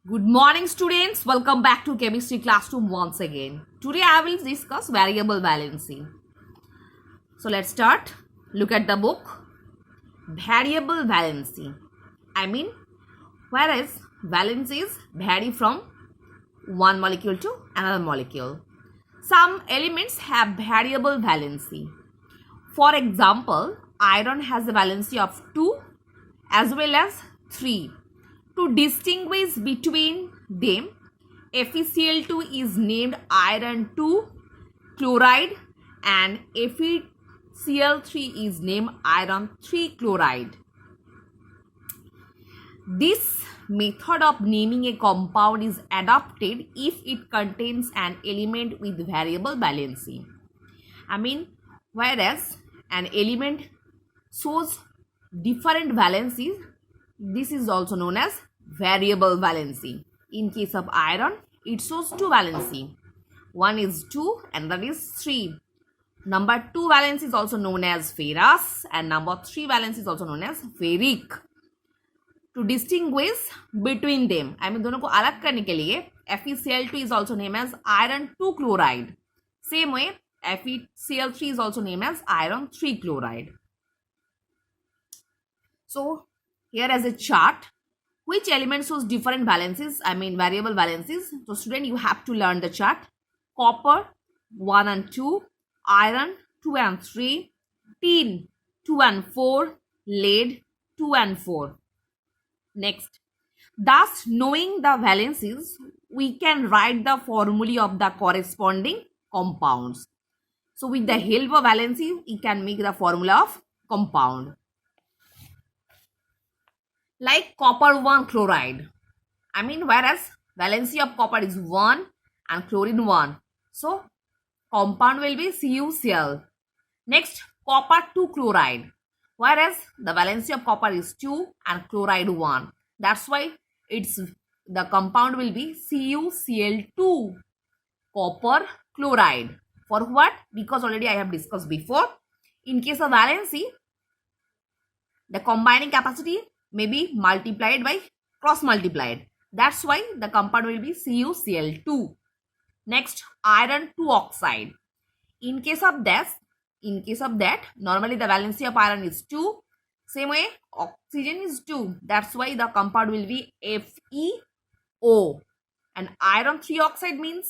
Good morning, students. Welcome back to chemistry classroom once again. Today I will discuss variable valency. So let's start. Look at the book. Variable valency. Whereas valencies vary from one molecule to another molecule. Some elements have variable valency. For example, iron has a valency of 2 as well as 3. To distinguish between them, FeCl2 is named iron 2 chloride and FeCl3 is named iron 3 chloride. This method of naming a compound is adopted if it contains an element with variable valency. Whereas an element shows different valencies, this is also known as variable valency. In case of iron, it shows two valency. One is 2 and that is 3. Number 2 valence is also known as ferrous and number 3 valence is also known as ferric. To distinguish between them, दोनों को अलग करने के लिए FeCl2 is also named as iron 2 chloride. Same way, FeCl3 is also named as iron 3 chloride. So here as a chart, which element shows different valencies, variable valencies. So student, you have to learn the chart. Copper 1 and 2, iron 2 and 3, tin 2 and 4, lead 2 and 4. Next, thus knowing the valencies, we can write the formulae of the corresponding compounds. So with the help of valency, we can make the formula of compound. Like copper 1 chloride. Whereas valency of copper is 1 and chlorine 1. So compound will be CuCl. Next, copper 2 chloride. Whereas the valency of copper is 2 and chloride 1. That's why the compound will be CuCl2. Copper chloride. For what? Because already I have discussed before. In case of valency, the combining capacity may be multiplied by cross multiplied. That's why the compound will be CuCl2. Next, iron 2 oxide. In case of that, normally the valency of iron is 2. Same way, oxygen is 2. That's why the compound will be FeO. And iron 3 oxide means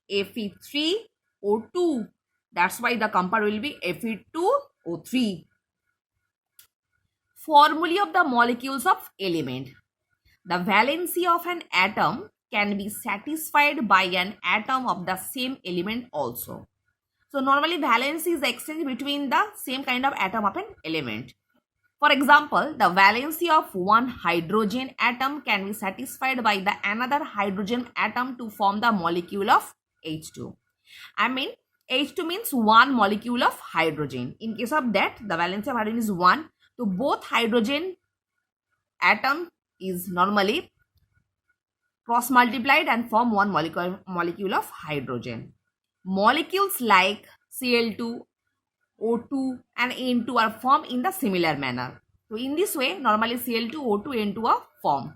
Fe3O2. That's why the compound will be Fe2O3. Formulae of the molecules of element. The valency of an atom can be satisfied by an atom of the same element also. So normally valency is the exchange between the same kind of atom of an element. For example, the valency of one hydrogen atom can be satisfied by the another hydrogen atom to form the molecule of H2. H2 means one molecule of hydrogen. In case of that, the valency of hydrogen is 1. So both hydrogen atom is normally cross multiplied and form one molecule of hydrogen. Molecules like Cl2, O2 and N2 are formed in the similar manner. So in this way, normally Cl2, O2, N2 are formed.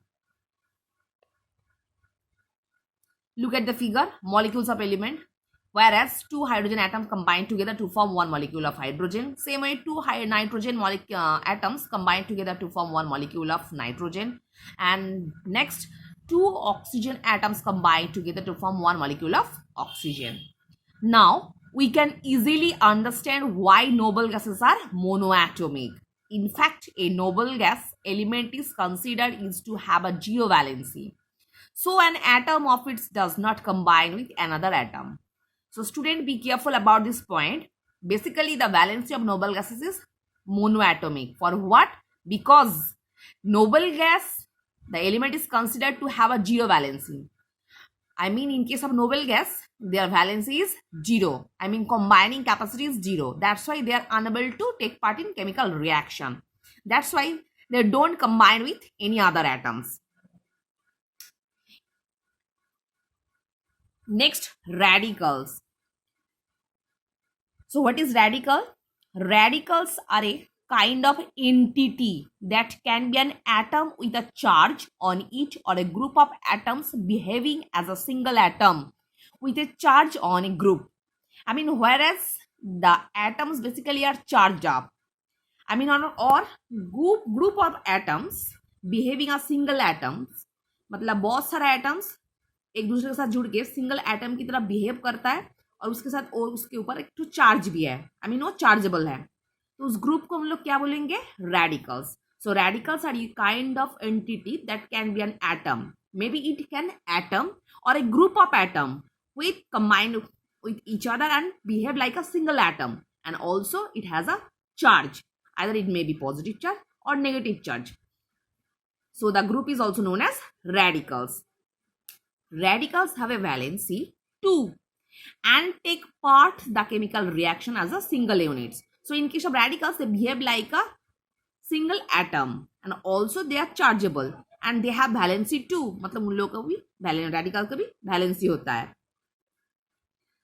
Look at the figure, molecules of element. Whereas two hydrogen atoms combine together to form one molecule of hydrogen. Same way, two nitrogen atoms combine together to form one molecule of nitrogen. And next, two oxygen atoms combine together to form one molecule of oxygen. Now, we can easily understand why noble gases are monoatomic. In fact, a noble gas element is considered is to have a zero valency. So, an atom of it does not combine with another atom. So student, be careful about this point. Basically, the valency of noble gases is monoatomic. For what? Because noble gas, the element is considered to have a zero valency. In case of noble gas, their valency is 0. Combining capacity is 0. That's why they are unable to take part in chemical reaction. That's why they don't combine with any other atoms. Next, radicals. So what is radical? Radicals are a kind of entity that can be an atom with a charge on it or a group of atoms behaving as a single atom with a charge on a group. I mean, whereas the atoms basically are charged up. I mean, or group of atoms behaving as single atoms, मतलब बहुत सारा atoms एक दूसरे के साथ जुड़ के single atom की तरह बिहेव करता है और उसके साथ और उसके ऊपर एक तो चार्ज भी है, आई मीन वो चार्जेबल है, तो उस ग्रुप को हम लोग क्या बोलेंगे, radicals. So radicals are kind of entity that can be an atom, may be it can atom or a group of atom with combined with each other and behave like a single atom, and also it has a charge, either it may be positive charge or negative charge. So the group is also known as radicals. Radicals have a valency 2 and take part the chemical reaction as a single units. So in case of radicals, they behave like a single atom and also they are chargeable and they have valency 2. मतलब उन लोगों का भी radical का भी valency होता है.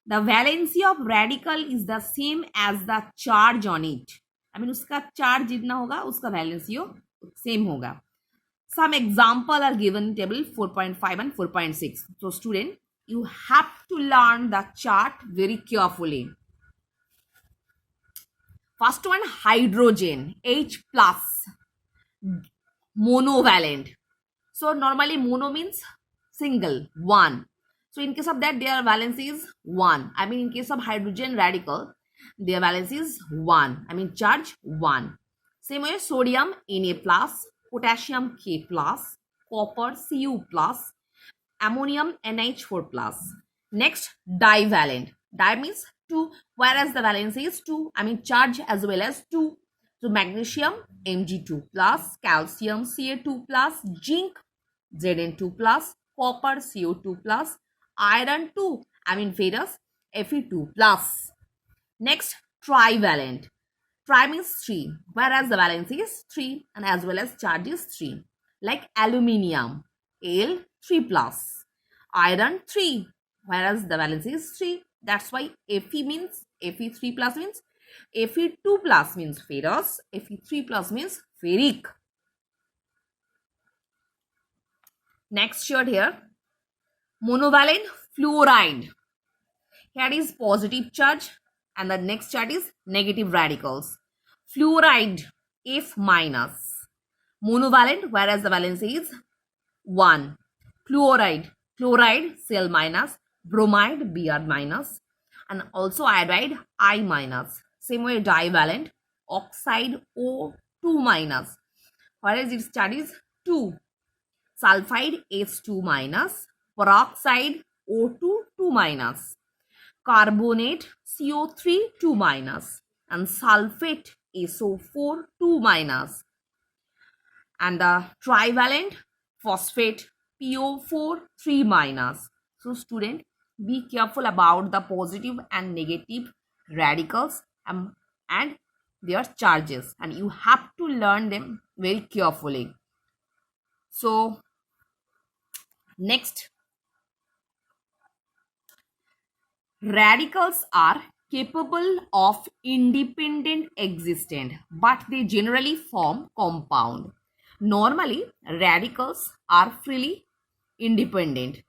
The valency of radical is the same as the charge on it. I mean उसका charge जितना होगा उसका valency same होगा. Some example are given in table 4.5 and 4.6. So student, you have to learn the chart very carefully. First one, hydrogen, H plus, monovalent. So normally mono means single, one. So in case of that, their valency is 1. I mean in case of hydrogen radical, their valency is 1. I mean charge 1. Same way sodium, Na plus, potassium, K plus, copper, Cu plus, ammonium, NH4 plus. Next, divalent. Di means 2, whereas the valency is 2. I mean charge as well as 2. So magnesium, Mg2 plus, calcium, Ca2 plus, zinc, Zn2 plus, copper, CO2 plus, iron 2, I mean ferrous, Fe2 plus. Next, trivalent. Tri means 3, whereas the valency is 3 and as well as charge is 3. Like aluminium, Al3 plus, iron 3, whereas the valency is 3. That's why Fe means, Fe3 plus means, Fe2 plus means ferrous, Fe3 plus means ferric. Next chart here, monovalent fluoride. Here is positive charge and the next chart is negative radicals. Fluoride, F minus. Monovalent, whereas the valency is 1. Chloride, Cl minus. Bromide, Br minus. And also iodide, I minus. Same way divalent, oxide, O2 minus. Whereas its chart is 2. Sulfide, H2 minus. Peroxide, O2 2 minus. Carbonate, CO3 2 minus. And sulfate, SO4 2 minus. And the trivalent phosphate, PO4 3 minus. So student, be careful about the positive and negative radicals and their charges, and you have to learn them very carefully. So next, radicals are capable of independent existence, but they generally form compound. Normally, radicals are freely independent.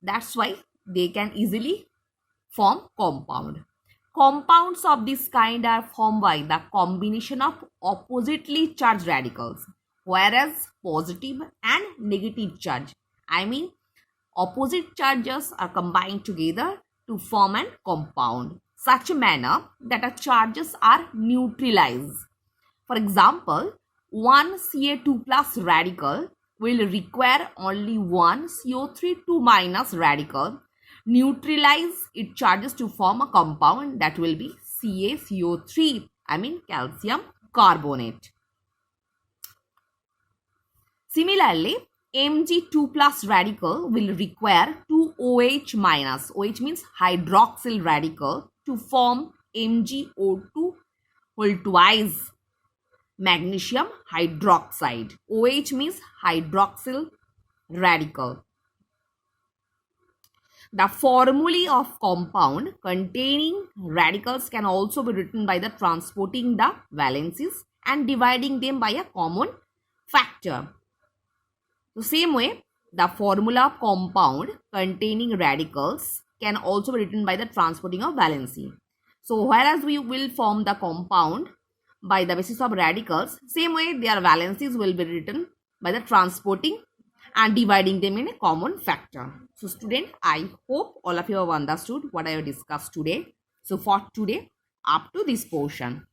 That's why they can easily form compound. Compounds of this kind are formed by the combination of oppositely charged radicals, whereas positive and negative charge, I mean opposite charges are combined together to form a compound, such a manner that the charges are neutralized. For example, one Ca2 plus radical will require only one CO3 2 minus radical, neutralize its charges to form a compound that will be CaCO3, I mean calcium carbonate. Similarly, Mg2 plus radical will require 2 OH minus, OH means hydroxyl radical, to form MgO2 whole twice magnesium hydroxide. OH means hydroxyl radical. The formulae of compound containing radicals can also be written by the transporting the valencies and dividing them by a common factor. The same way, the formula of compound containing radicals can also be written by the transporting of valency. So whereas we will form the compound by the basis of radicals, same way their valencies will be written by the transporting and dividing them in a common factor. So student, I hope all of you have understood what I have discussed today. So for today, up to this portion.